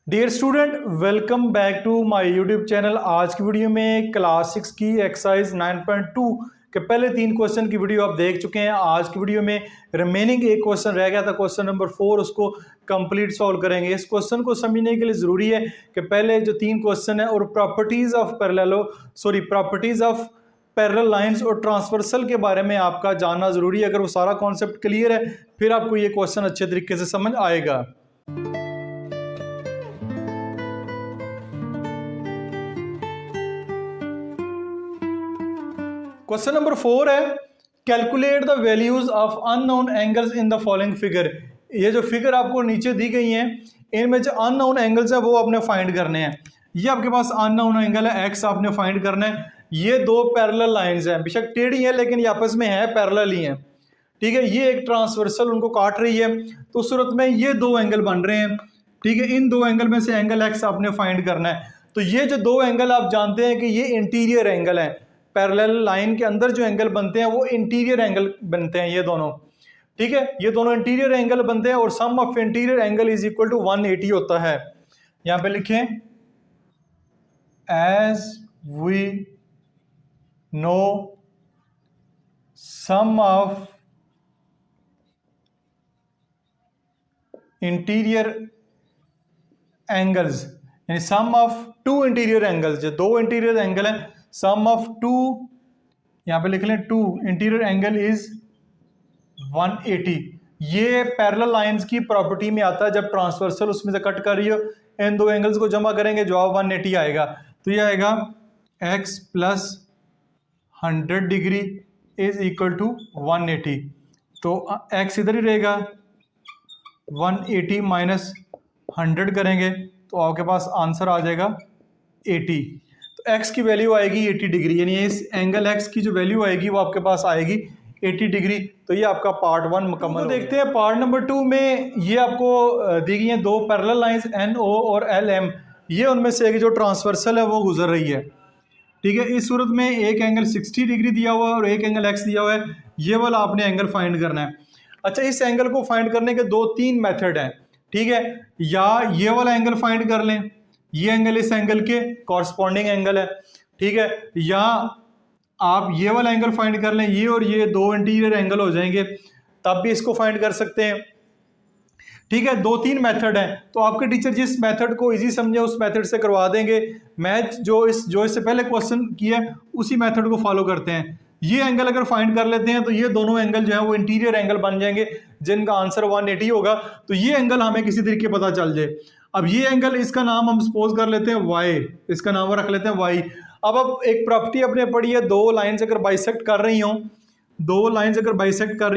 Dear student, welcome back to my YouTube channel. आज की video में क्लास 6 की एक्सरसाइज 9.2 के पहले 3 क्वेश्चन की वीडियो आप देख चुके हैं। आज की वीडियो में रिमेनिंग एक क्वेश्चन रह गया था, क्वेश्चन नंबर 4, उसको कंप्लीट सॉल्व करेंगे। इस क्वेश्चन को समझने के लिए ज़रूरी है कि पहले जो 3 क्वेश्चन है और प्रॉपर्टीज़ ऑफ पैरेलल लाइंस और ट्रांसवर्सल के बारे में आपका जानना ज़रूरी है। अगर वो सारा कॉन्सेप्ट क्लियर है फिर आपको ये क्वेश्चन अच्छे तरीके से समझ आएगा। क्वेश्चन नंबर 4 है, calculate the values of unknown angles in the following figure. ये जो फिगर आपको नीचे दी गई हैं, इनमें जो अननोन एंगल्स है वो आपने फाइंड करने हैं। ये आपके पास अननोन एंगल है एक्स, आपने फाइंड करना है। ये दो पैरेलल लाइंस हैं, बेशक टेढ़ी है लेकिन ये आपस में है, पैरेलल ही हैं, ठीक है। ये एक ट्रांसवर्सल उनको काट रही है, तो उस सूरत में ये दो एंगल बन रहे हैं, ठीक है। इन दो एंगल में से एंगल एक्स आपने फाइंड करना है। तो ये जो दो एंगल आप जानते हैं कि ये इंटीरियर एंगल है, पैरेलल लाइन के अंदर जो एंगल बनते हैं वो इंटीरियर एंगल बनते हैं, ये दोनों, ठीक है। ये दोनों इंटीरियर एंगल बनते हैं और sum of interior angle is equal to 180 होता है। यहां पे लिखें, as we know sum of interior angles, यानी sum of two interior angles, जो दो इंटीरियर एंगल है, सम ऑफ टू, यहां पे लिख लें टू इंटीरियर एंगल इज 180। ये पैरेलल लाइंस की प्रॉपर्टी में आता है, जब ट्रांसवर्सल उसमें से कट कर रही हो, इन दो एंगल्स को जमा करेंगे, जवाब 180 आएगा। तो ये आएगा x plus 100 degree is equal to 180। तो x इधर ही रहेगा, 180 माइनस 100 करेंगे तो आपके पास आंसर आ जाएगा 80। तो x की वैल्यू आएगी 80 डिग्री, यानी इस एंगल x की जो वैल्यू आएगी वो आपके पास आएगी 80 डिग्री। तो ये आपका पार्ट 1 मुकम्मल। तो देखते हैं पार्ट नंबर 2 में, ये आपको दी गई हैं दो पैरेलल लाइंस NO और LM। ये उनमें से एक जो ट्रांसवर्सल है वो गुजर रही है, ठीक है। इस सूरत में एक एंगल 60 डिग्री दिया हुआ है और एक एंगल x दिया हुआ है, ये वाला आपने एंगल फाइंड करना है। अच्छा, इस एंगल को फाइंड करने के 2-3 मेथड हैं, ठीक है। या ये वाला एंगल फाइंड कर लें, ये एंगल इस एंगल के कॉरस्पॉन्डिंग एंगल है, ठीक है। या आप ये वाला एंगल फाइंड कर लें, ये और ये दो इंटीरियर एंगल हो जाएंगे, तब भी इसको फाइंड कर सकते हैं, ठीक है। 2-3 मेथड हैं, तो आपके टीचर जिस मेथड को इजी समझे उस मेथड से करवा देंगे। मैं जो इससे पहले क्वेश्चन किया उसी मेथड को फॉलो करते हैं। ये एंगल अगर फाइंड कर लेते हैं तो ये दोनों एंगल जो है वो इंटीरियर एंगल बन जाएंगे, जिनका आंसर 180 होगा। तो ये एंगल हमें किसी तरीके पता चल जाए। अब ये एंगल, इसका नाम हम सपोज कर लेते हैं y, इसका नाम रख लेते हैं y। अब एक प्रॉपर्टी अपने पढ़ी है, दो लाइंस अगर बाइसेक्ट कर रही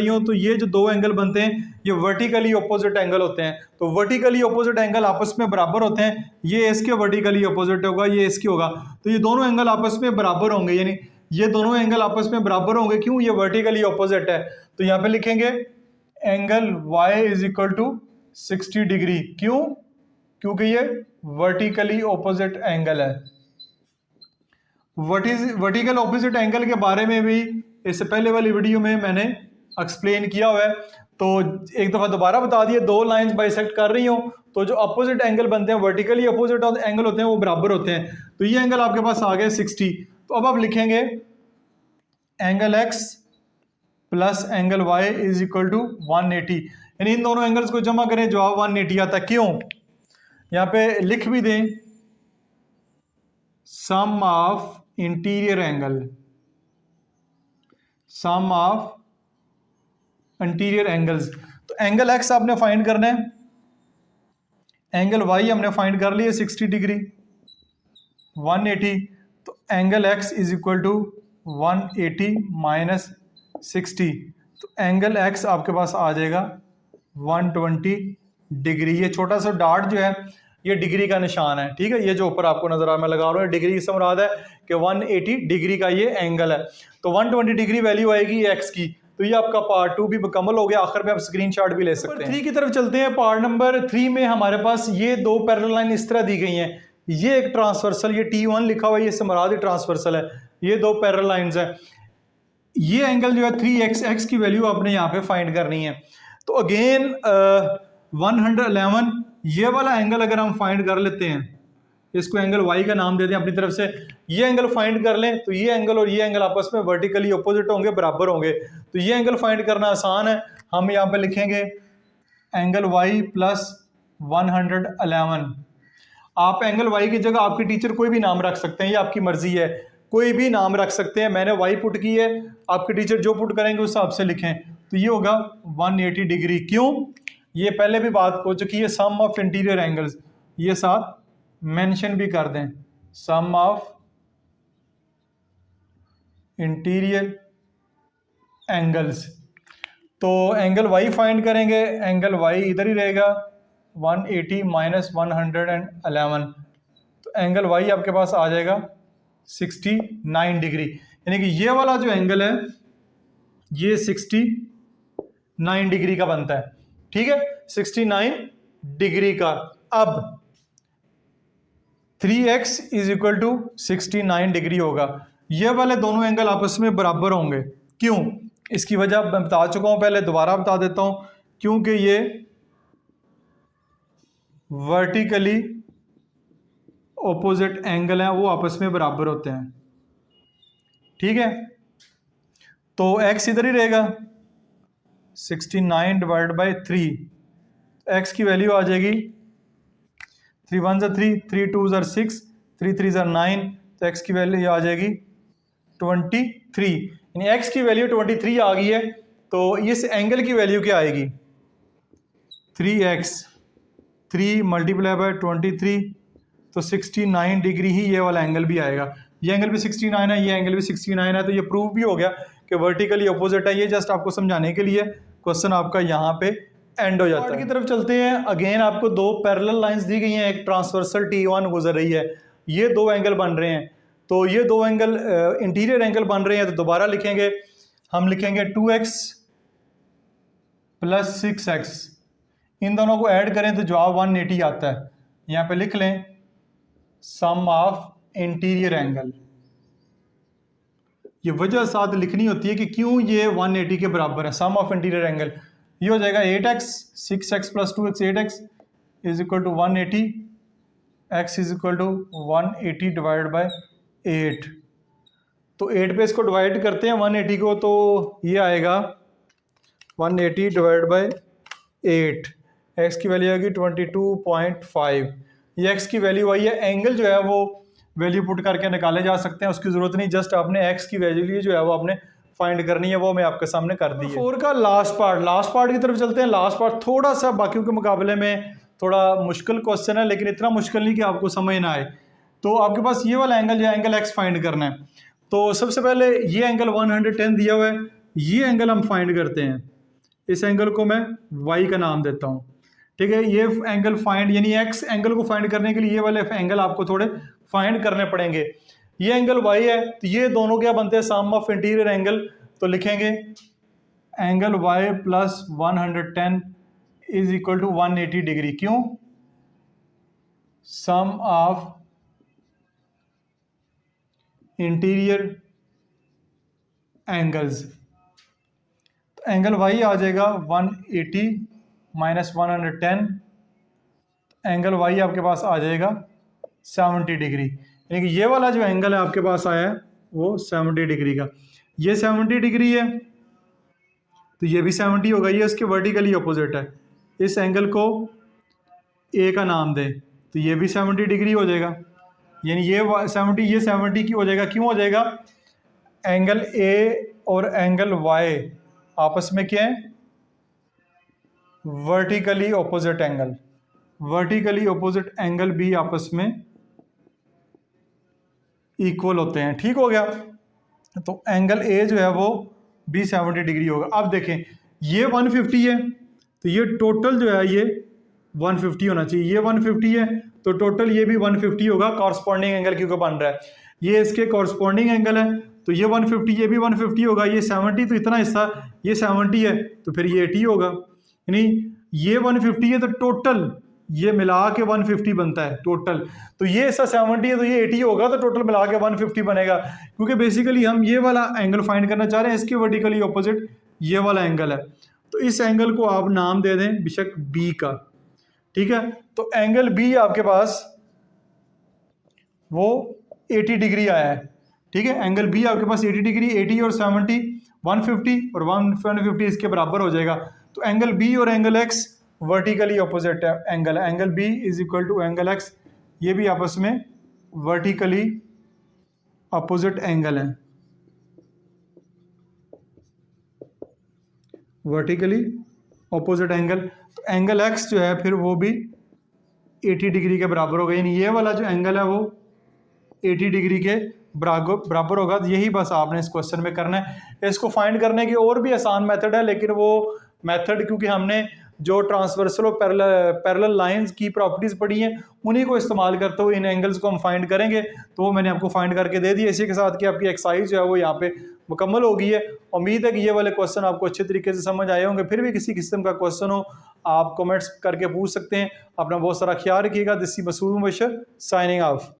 हों, तो ये जो दो एंगल बनते हैं ये वर्टिकली ऑपोजिट एंगल होते हैं। तो वर्टिकली ऑपोजिट एंगल आपस में बराबर होते हैं, ये इसके वर्टिकली ऑपोजिट होगा, ये इसकी होगा। तो ये दोनों एंगल आपस में बराबर होंगे, यानी ये दोनों एंगल आपस में बराबर होंगे। क्यों? ये वर्टिकली ऑपोजिट है। तो यहाँ पे लिखेंगे angle y is equal to 60 degree. क्यों? क्योंकि ये वर्टिकली ऑपोजिट एंगल है। वर्टिकल ऑपोजिट एंगल के बारे में भी इससे पहले वाली वीडियो में मैंने एक्सप्लेन किया हुआ है, तो एक दफ़ा दोबारा बता दिए। दो लाइंस बाइसेक्ट कर रही हो तो जो अपोजिट एंगल बनते हैं, वर्टिकली अपोजिट एंगल होते हैं, वो बराबर होते हैं। तो ये एंगल आपके पास आ गया 60। तो अब आप लिखेंगे angle x plus angle y is equal to 180, यानी इन दोनों एंगल्स को जमा करें, जवाब 180 आता है। क्यों? यहाँ पे लिख भी दें, sum of interior angle, sum of interior angles. तो एंगल x आपने फाइंड करना है, एंगल y हमने फाइंड कर लिया 60 डिग्री, 180। तो angle x is equal to 180 minus 60। तो एंगल x आपके पास आ जाएगा 120 डिग्री। ये छोटा सा डॉट जो है ये डिग्री का निशान है, ठीक है। ये जो ऊपर आपको नजर आ, मैं लगा रहा हूँ, डिग्री से मुराद है कि 180 डिग्री का ये एंगल है। तो 120 डिग्री वैल्यू आएगी x की। तो ये आपका पार्ट 2 भी मुकम्मल हो गया। आखिर में आप स्क्रीनशॉट भी ले सकते हैं। 3 की तरफ चलते हैं। पार्ट नंबर 3 में हमारे पास ये दो पैरेलल लाइन इस तरह दी गई हैं। ये एक ट्रांसवर्सल, ये T1 लिखा हुआ है, ये से मुराद ट्रांसवर्सल है। ये दो पैरेलल लाइंस हैं। ये एंगल जो है 3x, x की वैल्यू आपने यहाँ पे फाइंड करनी है। तो अगेन 111 ये वाला एंगल अगर हम फाइंड कर लेते हैं, इसको एंगल वाई का नाम दे दें अपनी तरफ से, ये एंगल फाइंड कर लें तो ये एंगल और ये एंगल आपस में वर्टिकली अपोजिट होंगे, बराबर होंगे। तो ये एंगल फाइंड करना आसान है। हम यहाँ पे लिखेंगे एंगल वाई प्लस 111। आप एंगल वाई की जगह आपके टीचर कोई भी नाम रख सकते हैं, ये आपकी मर्जी है, कोई भी नाम रख सकते हैं। मैंने वाई पुट की है, आपके टीचर जो पुट करेंगे उस हिसाब से लिखें। तो ये होगा 180 डिग्री। क्यों? ये पहले भी बात हो चुकी है, सम ऑफ इंटीरियर एंगल्स, ये साथ मेंशन भी कर दें, सम ऑफ इंटीरियर एंगल्स। तो एंगल वाई फाइंड करेंगे, एंगल वाई इधर ही रहेगा 180 माइनस 111। तो एंगल वाई आपके पास आ जाएगा 69 डिग्री, यानी कि ये वाला जो एंगल है ये 69 डिग्री का बनता है। ठीक है, 69 डिग्री का। अब 3x is equal to 69 degree होगा। ये वाले दोनों एंगल आपस में बराबर होंगे। क्यों? इसकी वजह मैं बता चुका हूं, पहले दोबारा बता देता हूं। क्योंकि ये वर्टिकली ऑपोजिट एंगल हैं, वो आपस में बराबर होते हैं। ठीक है, तो x इधर ही रहेगा 69 डिवाइड बाई 3, x की वैल्यू आ जाएगी 3 1 3, 3 2 6, 3 3 9, तो x की वैल्यू आ जाएगी 23, यानी x की वैल्यू 23 आ गई है। तो इस एंगल की वैल्यू क्या आएगी? 3x, 3 मल्टीप्लाई बाय 23, तो 69 डिग्री ही ये वाला एंगल भी आएगा। ये एंगल भी 69 है, ये एंगल भी 69 है, तो ये प्रूव भी हो गया कि वर्टिकली अपोजिट है। ये जस्ट आपको समझाने के लिए क्वेश्चन आपका यहाँ पे एंड हो जाता है। की तरफ चलते हैं। अगेन आपको दो पैरेलल लाइंस दी गई हैं, एक ट्रांसवर्सल T1 गुजर रही है, ये दो एंगल बन रहे हैं। तो ये दो एंगल इंटीरियर एंगल बन रहे हैं, तो दोबारा लिखेंगे, हम लिखेंगे 2x प्लस 6x, इन दोनों को ऐड करें तो जवाब 180 आता है। यहाँ पे लिख लें सम ऑफ इंटीरियर एंगल। ये वजह साथ लिखनी होती है कि क्यों ये 180 के बराबर है, सम ऑफ इंटीरियर एंगल। ये हो जाएगा 8x, 6x plus 2x 8x is equal to 180, x is equal to 180 divide by 8। तो 8 पे इसको डिवाइड करते हैं 180 को, तो ये आएगा 180 डिवाइड बाय 8, x की वैल्यू आएगी 22.5। ये x की वैल्यू आई है। एंगल जो है वो वैल्यू पुट करके निकाले जा सकते हैं, उसकी ज़रूरत नहीं, जस्ट आपने x की वैल्यू जो है वो आपने फाइंड करनी है, वो मैं आपके सामने कर दी है। 4 का लास्ट पार्ट की तरफ चलते हैं। लास्ट पार्ट थोड़ा सा बाकियों के मुकाबले में थोड़ा मुश्किल क्वेश्चन है, लेकिन इतना मुश्किल नहीं कि आपको समझ ना आए। तो आपके पास ये वाला एंगल जो है, एंगल x फाइंड करना है। तो सबसे पहले ये एंगल 110 दिया हुआ है, ये एंगल हम फाइंड करते हैं। इस एंगल को मैं y का नाम देता हूँ। ठीक है, ये एंगल फाइंड, यानी x एंगल को फाइंड करने के लिए ये वाले एंगल आपको थोड़े फाइंड करने पड़ेंगे। ये एंगल y है, तो ये दोनों क्या बनते हैं? Sum of interior angle. तो लिखेंगे angle y plus 110 is equal to 180 degree. क्यों? Sum of interior angles. तो एंगल y आ जाएगा 180 माइनस 110, एंगल y आपके पास आ जाएगा 70 डिग्री, यानी कि ये वाला जो एंगल है आपके पास आया है वो 70 डिग्री का। ये 70 डिग्री है, तो ये भी 70 होगा, ये इसके वर्टिकली अपोजिट है। इस एंगल को a का नाम दें, तो ये भी 70 डिग्री हो जाएगा, यानी ये 70 की हो जाएगा। क्यों हो जाएगा? एंगल a और एंगल y आपस में क्या है? Vertically opposite angle. Vertically opposite angle भी आपस में इक्वल होते हैं। ठीक हो गया, तो एंगल ए जो है वो भी 70 डिग्री होगा। अब देखें, ये 150 है, तो ये टोटल जो है ये 150 होना चाहिए। ये 150 है, तो टोटल ये भी 150 होगा, कॉरस्पॉन्डिंग एंगल क्योंकि बन रहा है, ये इसके कॉरस्पॉन्डिंग एंगल है, तो ये 150, ये भी 150 होगा। ये 70, तो इतना हिस्सा ये 70 है, तो फिर ये 80 होगा, यानी ये 150 है, तो टोटल ये मिला के 150 बनता है टोटल। तो ये ऐसा 70 है, तो ये 80 होगा, तो टोटल मिला के 150 बनेगा। क्योंकि बेसिकली हम ये वाला एंगल फाइंड करना चाह रहे हैं, इसके वर्टिकली ऑपोजिट ये वाला एंगल है। तो इस एंगल को आप नाम दे दें बेशक बी का। ठीक है। तो एंगल बी आपके पास वो 80 डिग्री आया है, ठीक है। एंगल बी आपके पास 80 डिग्री, 80 और 70 150 और 150 इसके बराबर हो जाएगा। तो एंगल बी और angle X vertically opposite angle है। Angle B is equal to angle X, ये भी आपस में वर्टिकली अपोजिट एंगल है, वर्टिकली अपोजिट एंगल। तो एंगल एक्स जो है फिर वो भी 80 डिग्री के बराबर होगा, यानी ये वाला जो एंगल है वो 80 डिग्री के बराबर होगा। तो यही बस आपने इस क्वेश्चन में करना है। इसको फाइंड करने की और भी आसान मेथड है, लेकिन वो मेथड क्योंकि हमने जो ट्रांसवर्सल और पैरेलल लाइंस की प्रॉपर्टीज पढ़ी हैं उन्हीं को इस्तेमाल करते हुए इन एंगल्स को हम फाइंड करेंगे। तो वो मैंने आपको फाइंड करके दे दिया। इसी के साथ कि आपकी एक्सरसाइज जो है वो यहाँ पे मुकम्मल हो गई है। उम्मीद है कि ये वाले क्वेश्चन आपको अच्छे तरीके से समझ आए होंगे। फिर भी किसी किस्म का क्वेश्चन हो आप कमेंट्स करके पूछ सकते हैं। अपना बहुत सारा ख्याल रखिएगा। This is Masood Mubashar signing of.